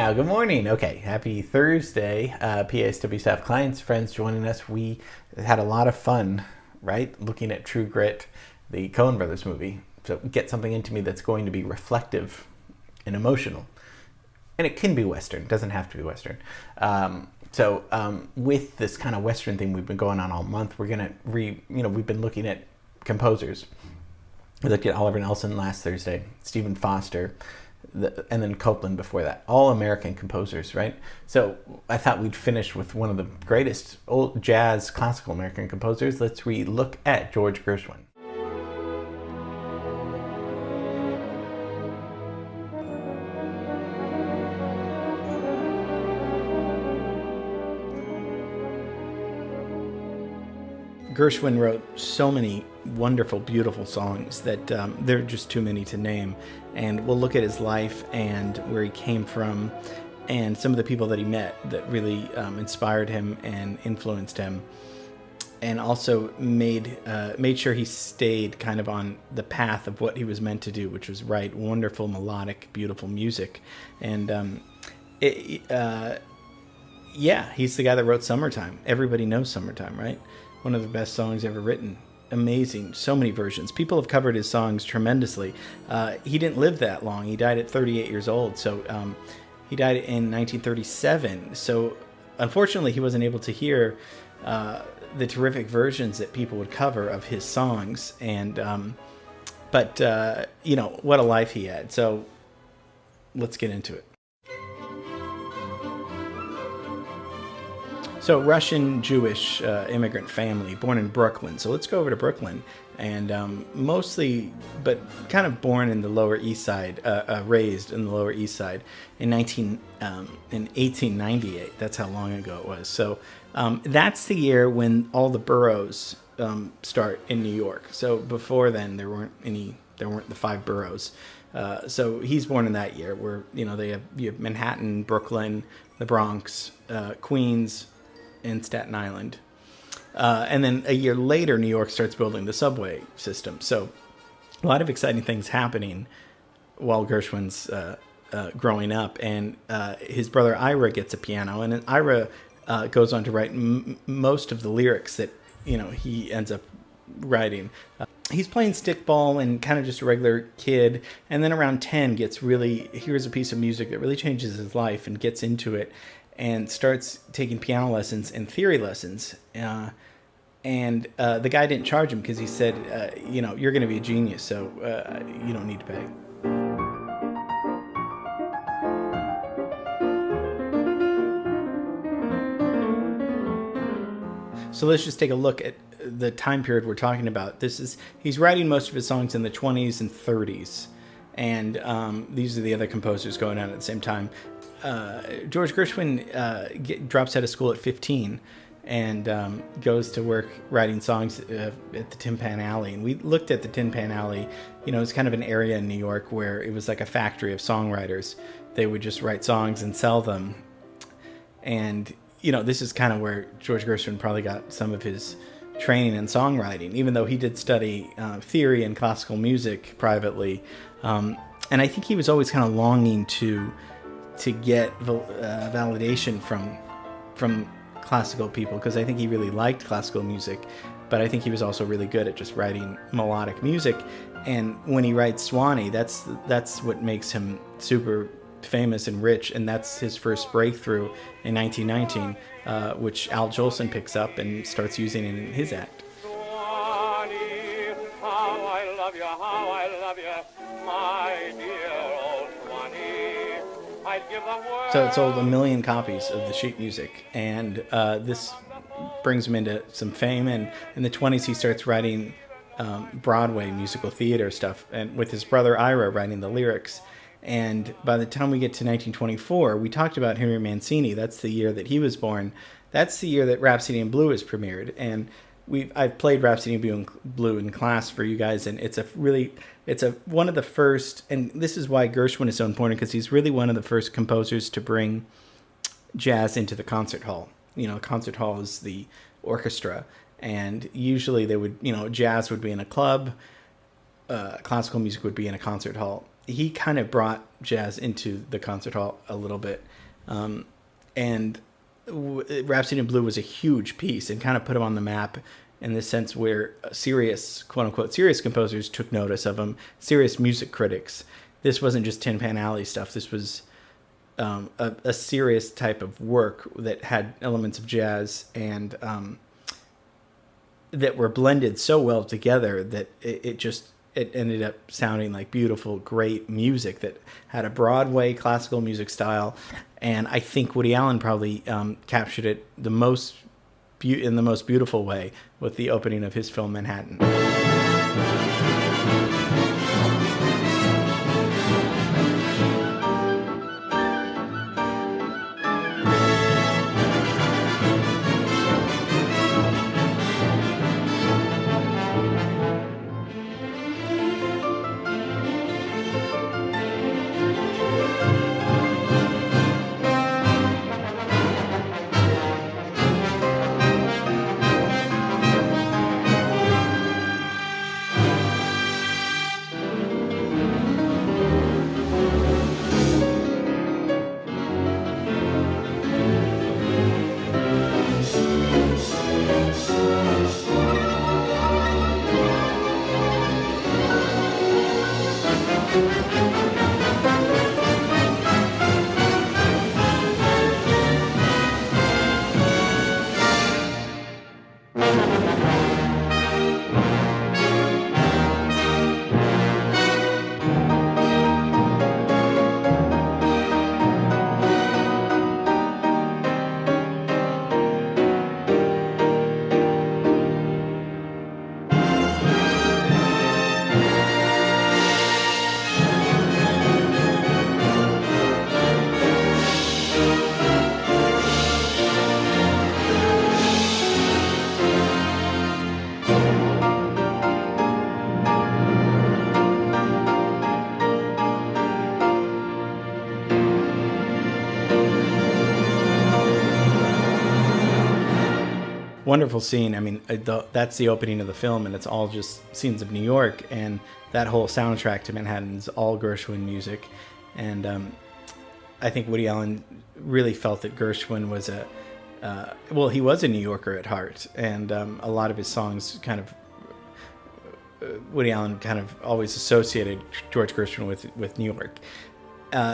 Now, good morning. Okay, happy Thursday. PSW staff, clients, friends joining us. We had a lot of fun, right? Looking at True Grit, the Coen Brothers movie. So get something into me that's going to be reflective and emotional. And it can be Western, it doesn't have to be Western. With this kind of Western thing we've been going on all month, we're going to we've been looking at composers. We looked at Oliver Nelson last Thursday, Stephen Foster, and then Copland before that. All American composers, right? So I thought we'd finish with one of the greatest old jazz classical American composers. Let's look at George Gershwin. Gershwin wrote so many wonderful, beautiful songs that there are just too many to name. And we'll look at his life and where he came from and some of the people that he met that really inspired him and influenced him. And also made sure he stayed kind of on the path of what he was meant to do, which was write wonderful, melodic, beautiful music. And he's the guy that wrote Summertime. Everybody knows Summertime, right? One of the best songs ever written. Amazing. So many versions. People have covered his songs tremendously. He didn't live that long. He died at 38 years old. So he died in 1937. So unfortunately, he wasn't able to hear the terrific versions that people would cover of his songs. And what a life he had. So let's get into it. So Russian-Jewish immigrant family, born in Brooklyn. So let's go over to Brooklyn, and mostly, but kind of born in the Lower East Side, raised in the Lower East Side in 1898. That's how long ago it was. So that's the year when all the boroughs start in New York. So before then, there weren't the 5 boroughs. So he's born in that year, where you have Manhattan, Brooklyn, the Bronx, Queens, and Staten Island. And then a year later, New York starts building the subway system. So a lot of exciting things happening while Gershwin's growing up. And his brother Ira gets a piano, and Ira goes on to write most of the lyrics that he ends up writing. He's playing stickball and kind of just a regular kid. And then around 10 hears a piece of music that really changes his life and gets into it and starts taking piano lessons and theory lessons. The guy didn't charge him because he said, you're going to be a genius, so you don't need to pay. So let's just take a look at the time period we're talking about. He's writing most of his songs in the 20s and 30s. And these are the other composers going on at the same time. George Gershwin drops out of school at 15 and goes to work writing songs at the Tin Pan Alley. And we looked at the Tin Pan Alley. It's kind of an area in New York where it was like a factory of songwriters. They would just write songs and sell them. And, this is kind of where George Gershwin probably got some of his training in songwriting, even though he did study theory and classical music privately. And I think he was always kind of longing to get validation from classical people, because I think he really liked classical music, but I think he was also really good at just writing melodic music. And when he writes Swanee, that's what makes him super famous and rich, and that's his first breakthrough in 1919, which Al Jolson picks up and starts using it in his act. Swanee, how I love you, my dear old Swanee. I'd give the world. So it sold 1 million copies of the sheet music, and this brings him into some fame. And in the 20s, he starts writing Broadway musical theater stuff, and with his brother Ira writing the lyrics. And by the time we get to 1924, we talked about Henry Mancini. That's the year that he was born. That's the year that Rhapsody in Blue is premiered. And I've played Rhapsody in Blue in class for you guys, and it's one of the first, and this is why Gershwin is so important, because he's really one of the first composers to bring jazz into the concert hall. Concert hall is the orchestra, and usually they would, jazz would be in a club, classical music would be in a concert hall. he kind of brought jazz into the concert hall a little bit. And Rhapsody in Blue was a huge piece and kind of put him on the map in the sense where serious, quote unquote, serious composers took notice of him, serious music critics. This wasn't just Tin Pan Alley stuff. This was a serious type of work that had elements of jazz and that were blended so well together that it ended up sounding like beautiful, great music that had a Broadway classical music style. And I think Woody Allen probably captured it in the most beautiful way with the opening of his film Manhattan. Wonderful scene. I mean, that's the opening of the film, and it's all just scenes of New York, and that whole soundtrack to Manhattan is all Gershwin music. And I think Woody Allen really felt that Gershwin was he was a New Yorker at heart, and a lot of his songs kind of Woody Allen kind of always associated George Gershwin with New York,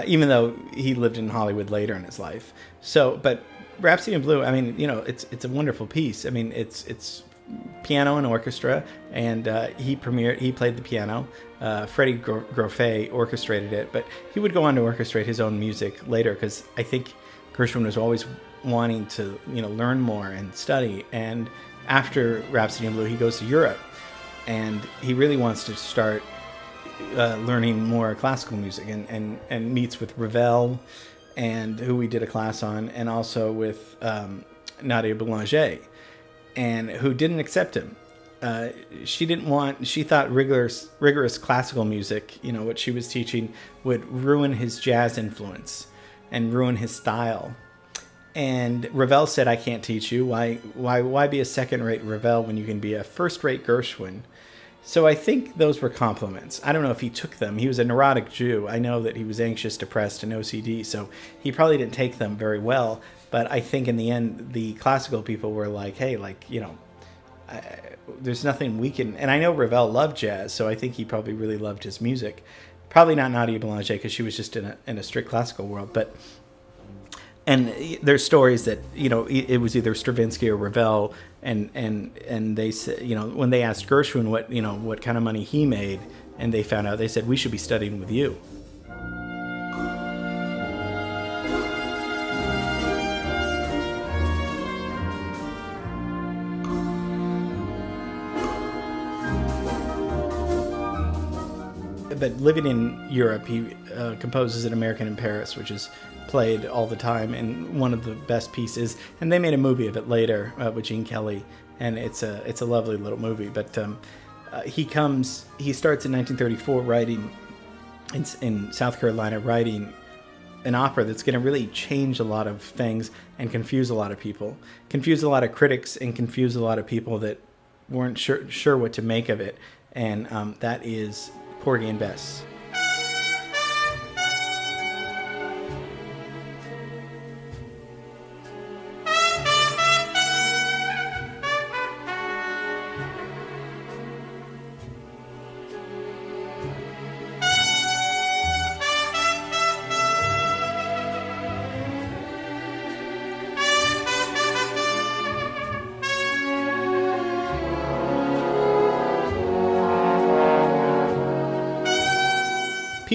even though he lived in Hollywood later in his life. So, but Rhapsody in Blue, I mean, it's a wonderful piece. I mean, it's piano and orchestra, and he played the piano. Freddie Groffet orchestrated it, but he would go on to orchestrate his own music later, because I think Gershwin was always wanting to, learn more and study. And after Rhapsody in Blue, he goes to Europe, and he really wants to start learning more classical music, and meets with Ravel, and who we did a class on, and also with Nadia Boulanger, and who didn't accept him. She thought rigorous classical music, what she was teaching, would ruin his jazz influence and ruin his style. And Ravel said, "I can't teach you. Why be a second-rate Ravel when you can be a first-rate Gershwin?" So I think those were compliments. I don't know if he took them. He was a neurotic Jew. I know that he was anxious, depressed, and OCD, so he probably didn't take them very well. But I think in the end, the classical people were like, hey, there's nothing we can... And I know Ravel loved jazz, so I think he probably really loved his music. Probably not Nadia Boulanger, because she was just in a strict classical world. And there's stories that, it was either Stravinsky or Ravel, and they said, when they asked Gershwin what kind of money he made, and they found out, they said, "We should be studying with you." But living in Europe, he composes an American in Paris, which is played all the time and one of the best pieces. And they made a movie of it later with Gene Kelly, and it's a lovely little movie. But he starts in 1934 writing in South Carolina, writing an opera that's going to really change a lot of things and confuse a lot of people, confuse a lot of critics, and confuse a lot of people that weren't sure what to make of it. And that is Porgy and Bess.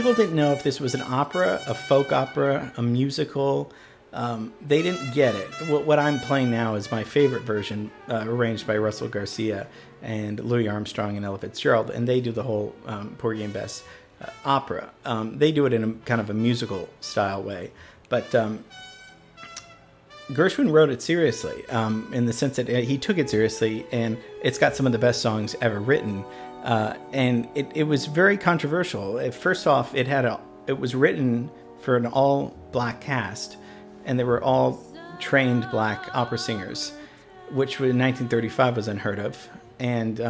people didn't know if this was an opera, a folk opera, a musical. They didn't get it. What I'm playing now is my favorite version, arranged by Russell Garcia and Louis Armstrong and Ella Fitzgerald, and they do the whole Porgy and Bess opera. They do it in a kind of a musical style way, but Gershwin wrote it seriously, in the sense that he took it seriously, and it's got some of the best songs ever written. And it was very controversial. First off, it was written for an all-black cast, and they were all trained black opera singers, which in 1935 was unheard of. And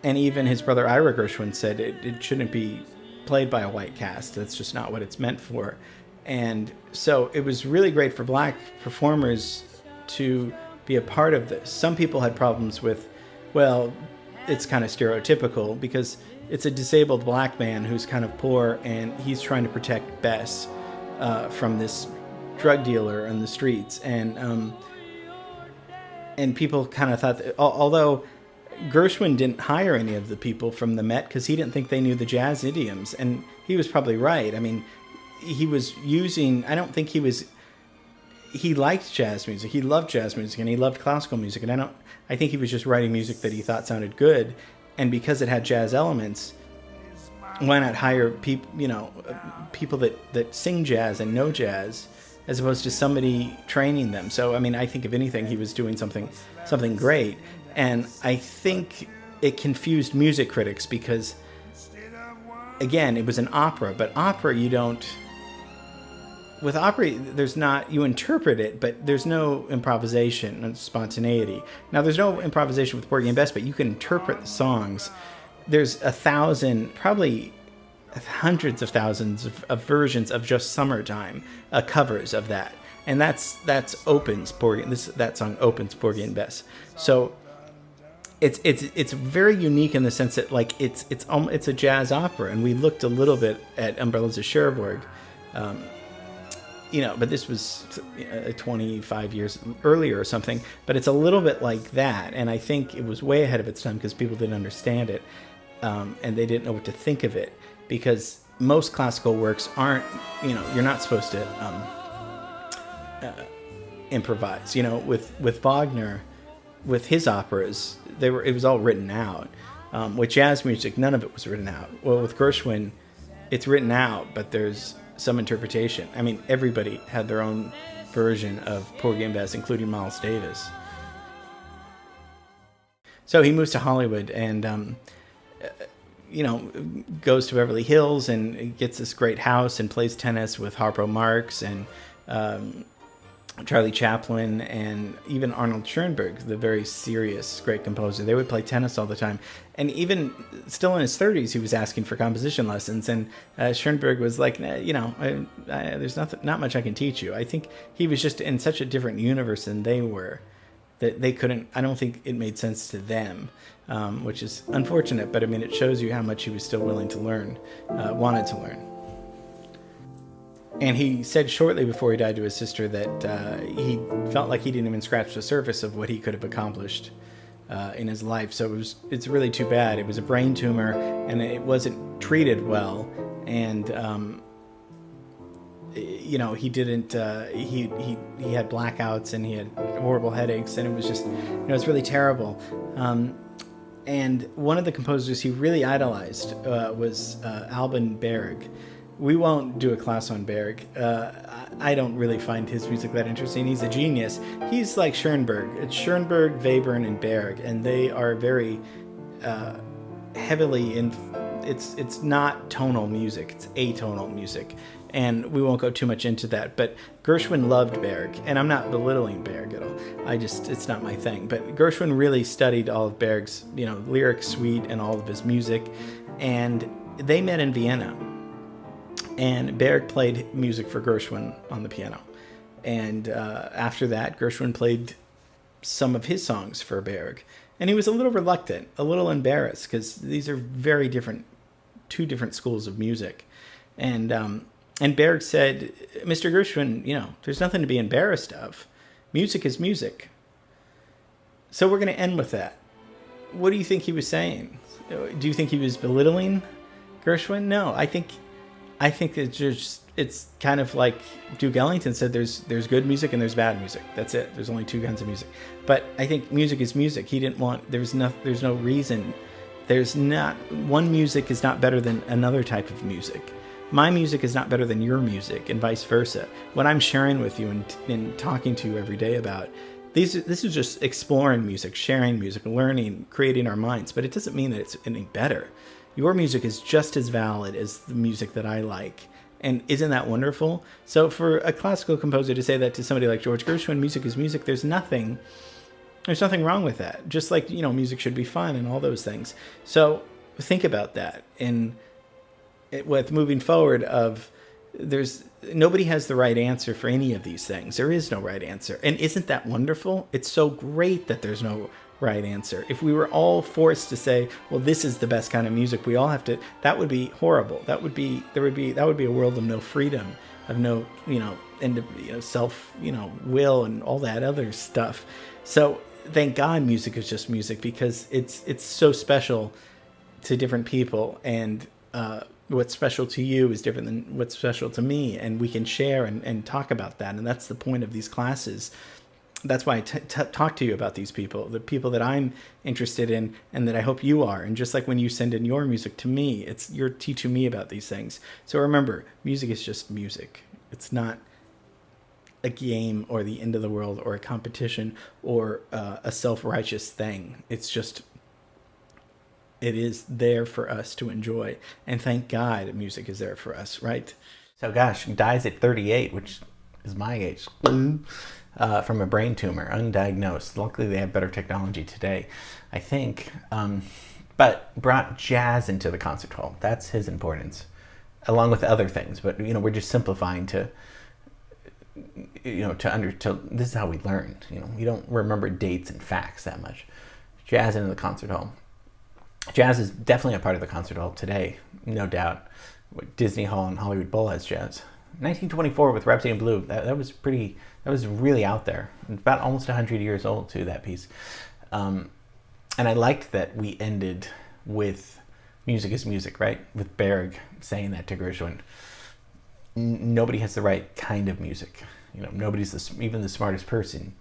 even his brother Ira Gershwin said it shouldn't be played by a white cast. That's just not what it's meant for. And so it was really great for black performers to be a part of this. Some people had problems with, well, it's kind of stereotypical because it's a disabled black man who's kind of poor, and he's trying to protect Bess from this drug dealer on the streets. And people kind of thought that, although Gershwin didn't hire any of the people from the Met because he didn't think they knew the jazz idioms, and he was probably right. I mean, he was using, I don't think he liked jazz music. He loved jazz music, and he loved classical music. And I think he was just writing music that he thought sounded good. And because it had jazz elements, why not hire people that sing jazz and know jazz, as opposed to somebody training them? So, I mean, I think if anything, he was doing something great. And I think it confused music critics because, again, it was an opera, but opera with opera, you interpret it, but there's no improvisation and spontaneity. Now, there's no improvisation with Porgy and Bess, but you can interpret the songs. There's 1,000, probably hundreds of thousands of versions of Just Summertime, covers of that. And that opens Porgy. That song opens Porgy and Bess. So it's very unique in the sense that, like, it's a jazz opera, and we looked a little bit at Umbrellas of Cherbourg. But this was 25 years earlier or something. But it's a little bit like that, and I think it was way ahead of its time because people didn't understand it, and they didn't know what to think of it. Because most classical works aren't, you're not supposed to improvise. With Wagner, with his operas, it was all written out. With jazz music, none of it was written out. Well, with Gershwin, it's written out, but there's some interpretation. I mean, everybody had their own version of Porgy and Bess, including Miles Davis. So he moves to Hollywood and, goes to Beverly Hills and gets this great house and plays tennis with Harpo Marx and Charlie Chaplin and even Arnold Schoenberg, the very serious, great composer. They would play tennis all the time. And even still in his 30s, he was asking for composition lessons. And Schoenberg was like, there's not much I can teach you. I think he was just in such a different universe than they were that they couldn't, I don't think it made sense to them, which is unfortunate. But I mean, it shows you how much he was still willing to learn, wanted to learn. And he said shortly before he died to his sister that he felt like he didn't even scratch the surface of what he could have accomplished in his life. So it's really too bad. It was a brain tumor, and it wasn't treated well. And he didn't. He had blackouts, and he had horrible headaches, and it was just, it was really terrible. And one of the composers he really idolized was Alban Berg. We won't do a class on Berg. I don't really find his music that interesting. He's a genius. He's like Schoenberg. It's Schoenberg, Webern, and Berg, and they are very heavily in. It's not tonal music. It's atonal music, and we won't go too much into that. But Gershwin loved Berg, and I'm not belittling Berg at all. It's not my thing. But Gershwin really studied all of Berg's, lyric suite and all of his music, and they met in Vienna. And Berg played music for Gershwin on the piano. And after that, Gershwin played some of his songs for Berg. And he was a little reluctant, a little embarrassed, because these are very different, two different schools of music. And Berg said, Mr. Gershwin, there's nothing to be embarrassed of. Music is music. So we're going to end with that. What do you think he was saying? Do you think he was belittling Gershwin? No, I think I think it's kind of like Duke Ellington said, there's good music and there's bad music. That's it. There's only two kinds of music. But I think music is music. He didn't want, there's no reason. There's not, one music is not better than another type of music. My music is not better than your music, and vice versa. What I'm sharing with you and talking to you every day about, this is just exploring music, sharing music, learning, creating our minds. But it doesn't mean that it's any better. Your music is just as valid as the music that I like. And isn't that wonderful? So for a classical composer to say that to somebody like George Gershwin, music is music, there's nothing wrong with that. Just like, music should be fun and all those things. So think about that. And with moving forward nobody has the right answer for any of these things. There is no right answer. And isn't that wonderful? It's so great that there's no right answer. If we were all forced to say, well, this is the best kind of music, we all have to, that would be horrible. That would be a world of no freedom, of no, self, will and all that other stuff. So thank God music is just music, because it's so special to different people, and what's special to you is different than what's special to me, and we can share and talk about that. And that's the point of these classes. That's why I talk to you about these people, the people that I'm interested in and that I hope you are. And just like when you send in your music to me, you're teaching me about these things. So remember, music is just music. It's not a game or the end of the world or a competition or a self-righteous thing. It's just, it is there for us to enjoy. And thank God music is there for us, right? So gosh, he dies at 38, which is my age, from a brain tumor, undiagnosed. Luckily, they have better technology today, I think. But brought jazz into the concert hall. That's his importance, along with other things. But we're just simplifying to this is how we learn. We don't remember dates and facts that much. Jazz into the concert hall. Jazz is definitely a part of the concert hall today, no doubt. Disney Hall and Hollywood Bowl has jazz. 1924 with Rhapsody in Blue. That was really out there. About almost 100 years old too, that piece. And I liked that we ended with music is music, right? With Berg saying that to Gershwin. Nobody has the right kind of music. Nobody's even the smartest person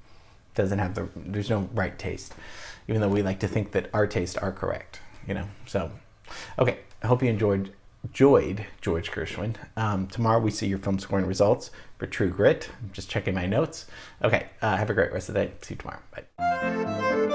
doesn't have there's no right taste, even though we like to think that our tastes are correct. So okay, I hope you enjoyed George Gershwin. Tomorrow we see your film scoring results for True Grit. I'm just checking my notes. Okay, have a great rest of the day. See you tomorrow. Bye.